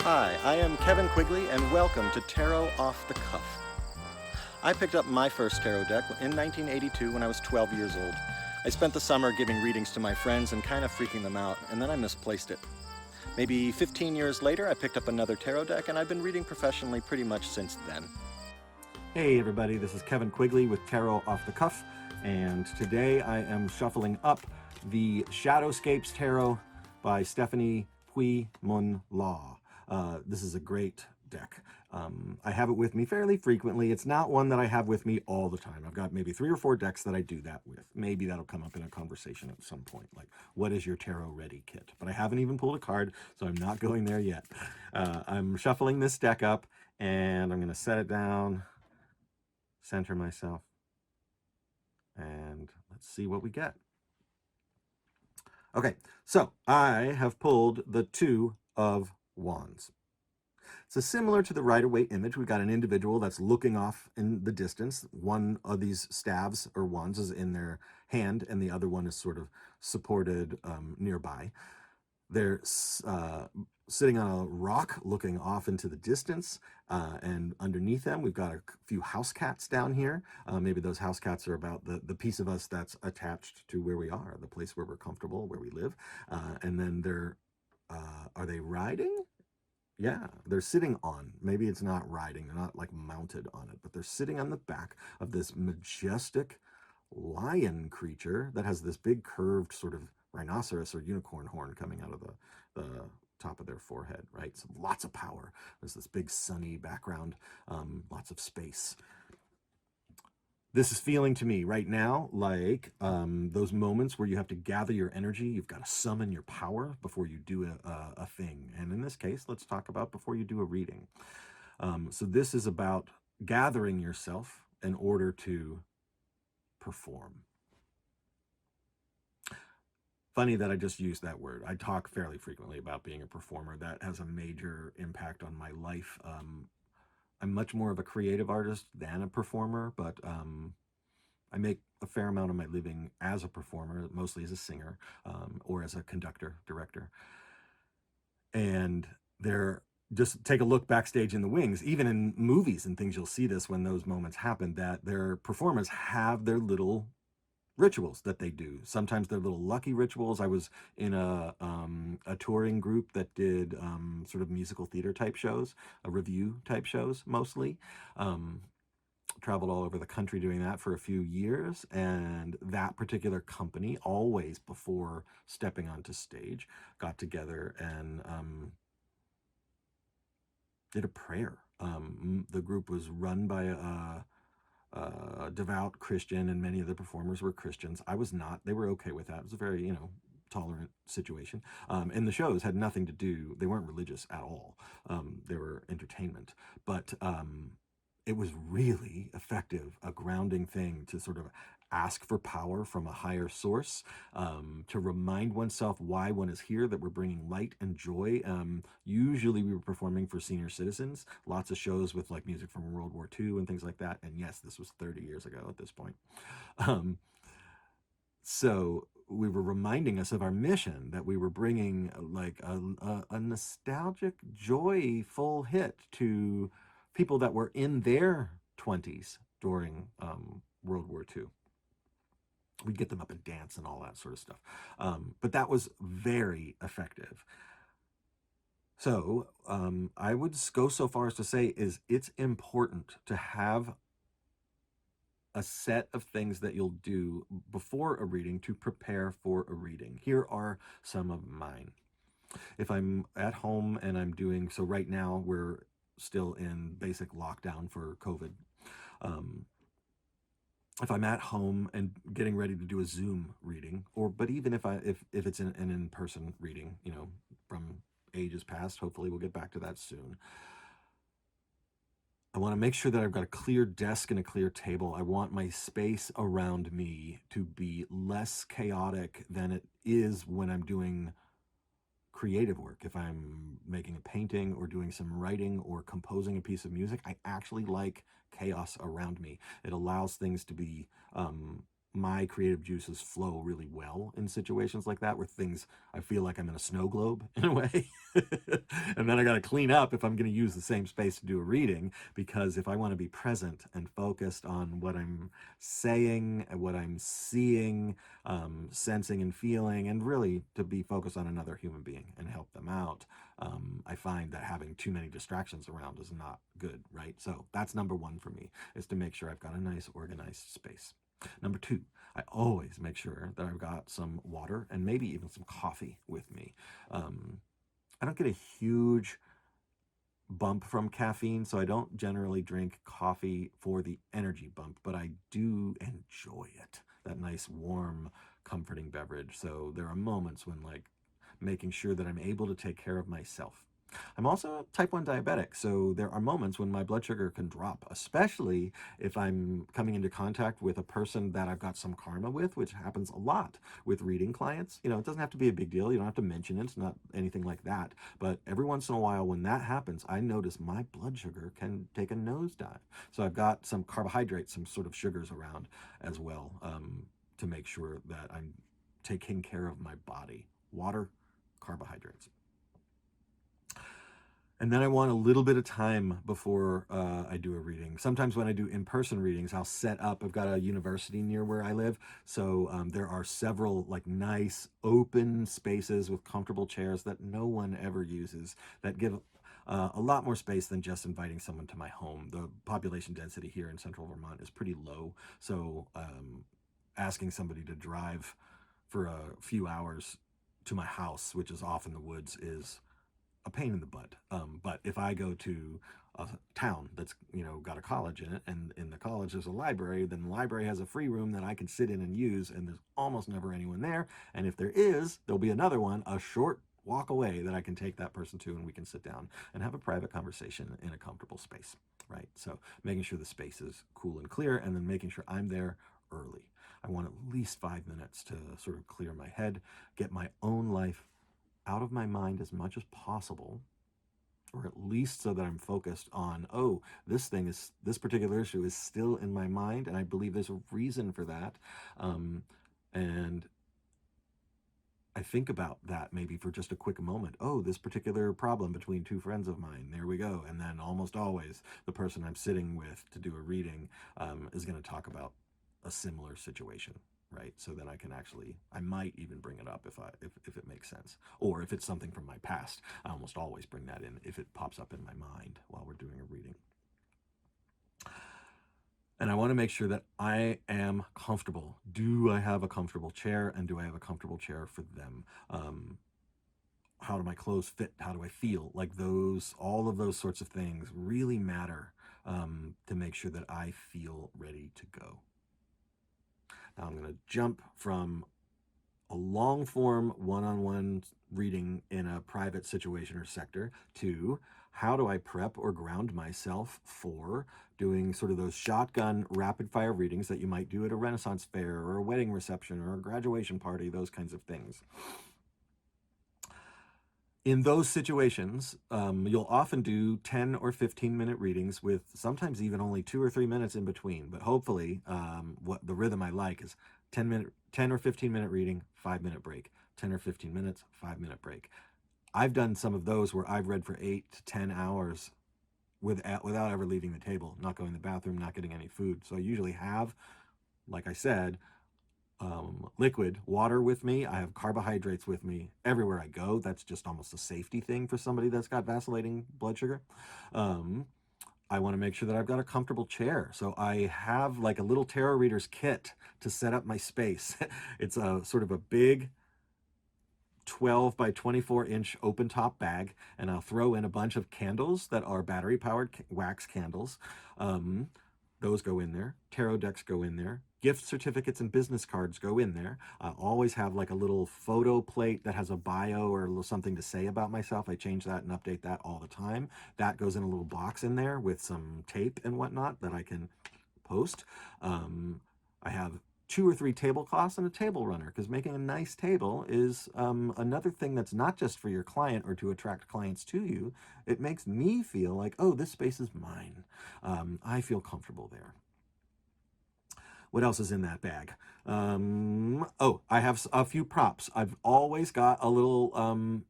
Hi, I am Kevin Quigley, and welcome to Tarot Off the Cuff. I picked up my first tarot deck in 1982 when I was 12 years old. I spent the summer giving readings to my friends and kind of freaking them out, and then I misplaced it. Maybe 15 years later, I picked up another tarot deck, and I've been reading professionally pretty much since then. Hey everybody, this is Kevin Quigley with Tarot Off the Cuff, and today I am shuffling up the Shadowscapes Tarot by Stephanie Pui-Mun. This is a great deck. I have it with me fairly frequently. It's not one that I have with me all the time. I've got maybe 3 or 4 decks that I do that with. Maybe that'll come up in a conversation at some point, like, what is your tarot ready kit? But I haven't even pulled a card, so I'm not going there yet. I'm shuffling this deck up, and I'm going to set it down, center myself, and let's see what we get. Okay, so I have pulled the Two of Wands. So similar to the Rider-Waite image, we've got an individual that's looking off in the distance. One of these staves or wands is in their hand, and the other one is sort of supported nearby. They're sitting on a rock looking off into the distance, and underneath them we've got a few house cats down here. Maybe those house cats are about the piece of us that's attached to where we are, the place where we're comfortable, where we live. And then they're, are they riding? Yeah, they're sitting on, maybe it's not riding, they're not like mounted on it, but they're sitting on the back of this majestic lion creature that has this big curved sort of rhinoceros or unicorn horn coming out of the top of their forehead, right? So lots of power. There's this big sunny background, lots of space. This is feeling to me right now like those moments where you have to gather your energy. You've got to summon your power before you do a thing. And in this case, let's talk about before you do a reading. So this is about gathering yourself in order to perform. Funny that I just used that word. I talk fairly frequently about being a performer. That has a major impact on my life. I'm much more of a creative artist than a performer, but I make a fair amount of my living as a performer, mostly as a singer, or as a conductor, director. And just take a look backstage in the wings, even in movies and things, you'll see this when those moments happen, that their performers have their little rituals that they do. Sometimes they're little lucky rituals. I was in a touring group that did sort of musical theater type shows, review type shows mostly. Traveled all over the country doing that for a few years, and that particular company always, before stepping onto stage, got together and did a prayer. The group was run by a devout Christian, and many of the performers were Christians. I was not. They were okay with that. It was a very, tolerant situation. And the shows had nothing to do, they weren't religious at all. They were entertainment. But it was really effective, a grounding thing to sort of ask for power from a higher source, to remind oneself why one is here, that we're bringing light and joy. Usually we were performing for senior citizens, lots of shows with like music from World War II and things like that. And yes, this was 30 years ago at this point. So we were reminding us of our mission, that we were bringing like a nostalgic, joyful hit to people that were in their 20s during World War II. We'd get them up and dance and all that sort of stuff. But that was very effective. So I would go so far as to say it's important to have a set of things that you'll do before a reading to prepare for a reading. Here are some of mine. If I'm at home and I'm doing, so right now we're still in basic lockdown for COVID. If I'm at home and getting ready to do a Zoom reading, but even if it's an in-person reading, from ages past, hopefully we'll get back to that soon. I want to make sure that I've got a clear desk and a clear table. I want my space around me to be less chaotic than it is when I'm doing creative work. If I'm making a painting or doing some writing or composing a piece of music, I actually like chaos around me. It allows things to be my creative juices flow really well in situations like that, where things, I feel like I'm in a snow globe in a way. And then I got to clean up if I'm going to use the same space to do a reading, because if I want to be present and focused on what I'm saying, what I'm seeing, sensing and feeling, and really to be focused on another human being and help them out, I find that having too many distractions around is not good, right? So that's number one for me, is to make sure I've got a nice organized space. Number two, I always make sure that I've got some water and maybe even some coffee with me. I don't get a huge bump from caffeine, so I don't generally drink coffee for the energy bump, but I do enjoy it. That nice, warm, comforting beverage. So there are moments when, like, making sure that I'm able to take care of myself. I'm also a type 1 diabetic, so there are moments when my blood sugar can drop, especially if I'm coming into contact with a person that I've got some karma with, which happens a lot with reading clients. You know, it doesn't have to be a big deal. You don't have to mention it. It's not anything like that. But every once in a while, when that happens, I notice my blood sugar can take a nosedive. So I've got some carbohydrates, some sort of sugars around as well, to make sure that I'm taking care of my body. Water, carbohydrates. And then I want a little bit of time before I do a reading. Sometimes when I do in-person readings, I'll set up. I've got a university near where I live, so there are several like nice open spaces with comfortable chairs that no one ever uses, that give a lot more space than just inviting someone to my home. The population density here in central Vermont is pretty low, so asking somebody to drive for a few hours to my house, which is off in the woods, is a pain in the butt. But if I go to a town that's, you know, got a college in it, and in the college there's a library, then the library has a free room that I can sit in and use, and there's almost never anyone there. And if there is, there'll be another one a short walk away that I can take that person to, and we can sit down and have a private conversation in a comfortable space, right? So making sure the space is cool and clear, and then making sure I'm there early. I want at least 5 minutes to sort of clear my head, get my own life out of my mind as much as possible, or at least so that I'm focused on, oh, this particular issue is still in my mind, and I believe there's a reason for that. And I think about that maybe for just a quick moment. Oh, this particular problem between two friends of mine, there we go. And then almost always the person I'm sitting with to do a reading is going to talk about a similar situation, right? So then I might even bring it up if it makes sense. Or if it's something from my past, I almost always bring that in if it pops up in my mind while we're doing a reading. And I want to make sure that I am comfortable. Do I have a comfortable chair, and do I have a comfortable chair for them? How do my clothes fit? How do I feel? Like all of those sorts of things really matter to make sure that I feel ready to go. Now I'm going to jump from a long form one-on-one reading in a private situation or sector to how do I prep or ground myself for doing sort of those shotgun rapid fire readings that you might do at a Renaissance fair or a wedding reception or a graduation party, those kinds of things. In those situations, you'll often do 10 or 15-minute readings with sometimes even only 2 or 3 minutes in between. But hopefully, what the rhythm I like is 10 or 15-minute reading, 5-minute break, 10 or 15 minutes, 5-minute break. I've done some of those where I've read for 8 to 10 hours without ever leaving the table, not going to the bathroom, not getting any food. So I usually have, like I said, liquid water with me. I have carbohydrates with me everywhere I go. That's just almost a safety thing for somebody that's got vacillating blood sugar. I want to make sure that I've got a comfortable chair. So I have like a little tarot reader's kit to set up my space. It's a sort of a big 12 by 24 inch open top bag, and I'll throw in a bunch of candles that are battery powered wax candles. Those go in there. Tarot decks go in there. Gift certificates and business cards go in there. I always have like a little photo plate that has a bio or a little something to say about myself. I change that and update that all the time. That goes in a little box in there with some tape and whatnot that I can post. I have 2 or 3 tablecloths and a table runner, because making a nice table is another thing that's not just for your client or to attract clients to you. It makes me feel like, oh, this space is mine. I feel comfortable there. What else is in that bag? Oh, I have a few props. I've always got a little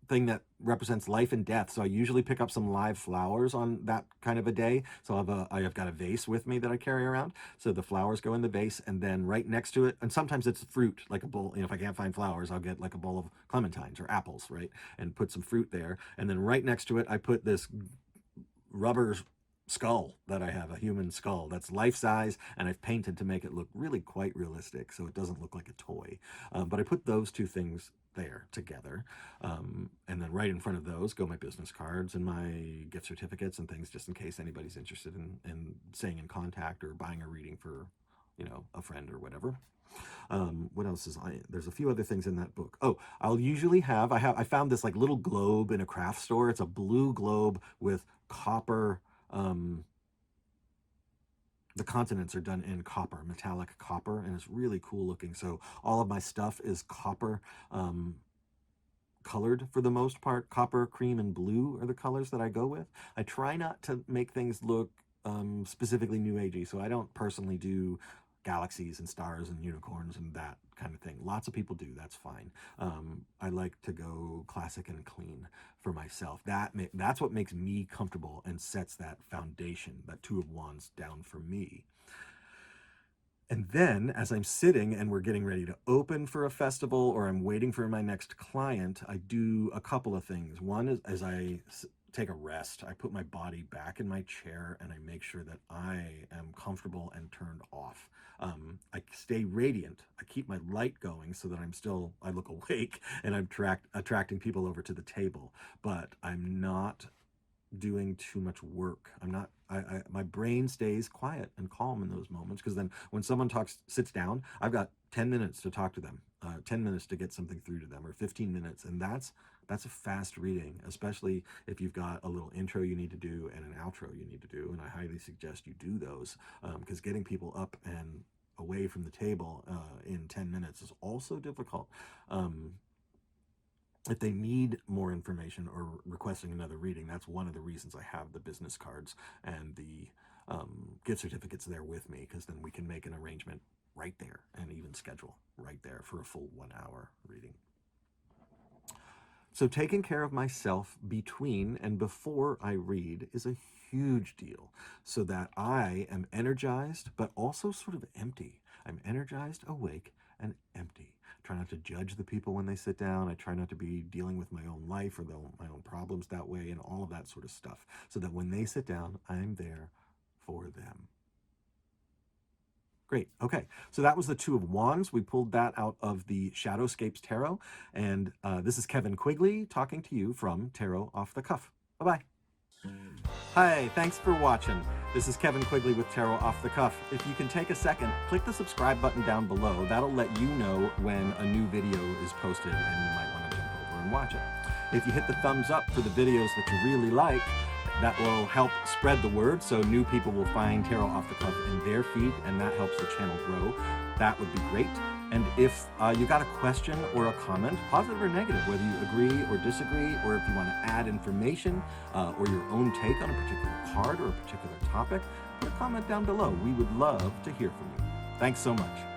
thing that represents life and death. So I usually pick up some live flowers on that kind of a day. So I've got a vase with me that I carry around. So the flowers go in the vase, and then right next to it, and sometimes it's fruit, like a bowl. If I can't find flowers, I'll get like a bowl of clementines or apples, right? And put some fruit there. And then right next to it, I put this rubber skull that I have, a human skull that's life size, and I've painted to make it look really quite realistic, so it doesn't look like a toy. But I put those two things there together, and then right in front of those go my business cards and my gift certificates and things, just in case anybody's interested in staying in contact or buying a reading for, a friend or whatever. What else there's a few other things in that book. Oh, I'll usually I found this like little globe in a craft store. It's a blue globe with copper. The continents are done in copper, metallic copper, and it's really cool looking. So all of my stuff is copper colored for the most part. Copper, cream, and blue are the colors that I go with. I try not to make things look specifically new agey, so I don't personally do galaxies and stars and unicorns and that kind of thing. Lots of people do, that's fine. I like to go classic and clean for myself. That's what makes me comfortable and sets that foundation, that Two of Wands down for me. And then as I'm sitting and we're getting ready to open for a festival, or I'm waiting for my next client, I do a couple of things. One is, as I take a rest, I put my body back in my chair and I make sure that I am comfortable and turned off. I stay radiant. I keep my light going so that I look awake and I'm attracting people over to the table, but I'm not doing too much work. My brain stays quiet and calm in those moments, because then when someone sits down, I've got 10 minutes to talk to them, 10 minutes to get something through to them, or 15 minutes. And that's a fast reading, especially if you've got a little intro you need to do and an outro you need to do. And I highly suggest you do those, because getting people up and away from the table in 10 minutes is also difficult. If they need more information or requesting another reading, that's one of the reasons I have the business cards and the gift certificates there with me, because then we can make an arrangement right there and even schedule right there for a full 1 hour reading. So taking care of myself between and before I read is a huge deal, so that I am energized, but also sort of empty. I'm energized, awake, and empty. I try not to judge the people when they sit down. I try not to be dealing with my own life or my own problems that way, and all of that sort of stuff, so that when they sit down, I'm there for them. Great. Okay, so that was the Two of Wands. We pulled that out of the Shadowscapes Tarot, and this is Kevin Quigley talking to you from Tarot Off the Cuff. Bye-bye. Hi, thanks for watching. This is Kevin Quigley with Tarot Off the Cuff. If you can take a second, click the subscribe button down below. That'll let you know when a new video is posted, and you might want to jump over and watch it. If you hit the thumbs up for the videos that you really like, that will help spread the word, so new people will find Tarot Off the Cuff in their feed, and that helps the channel grow. That would be great. And if you got a question or a comment, positive or negative, whether you agree or disagree, or if you want to add information or your own take on a particular card or a particular topic, put a comment down below. We would love to hear from you. Thanks so much.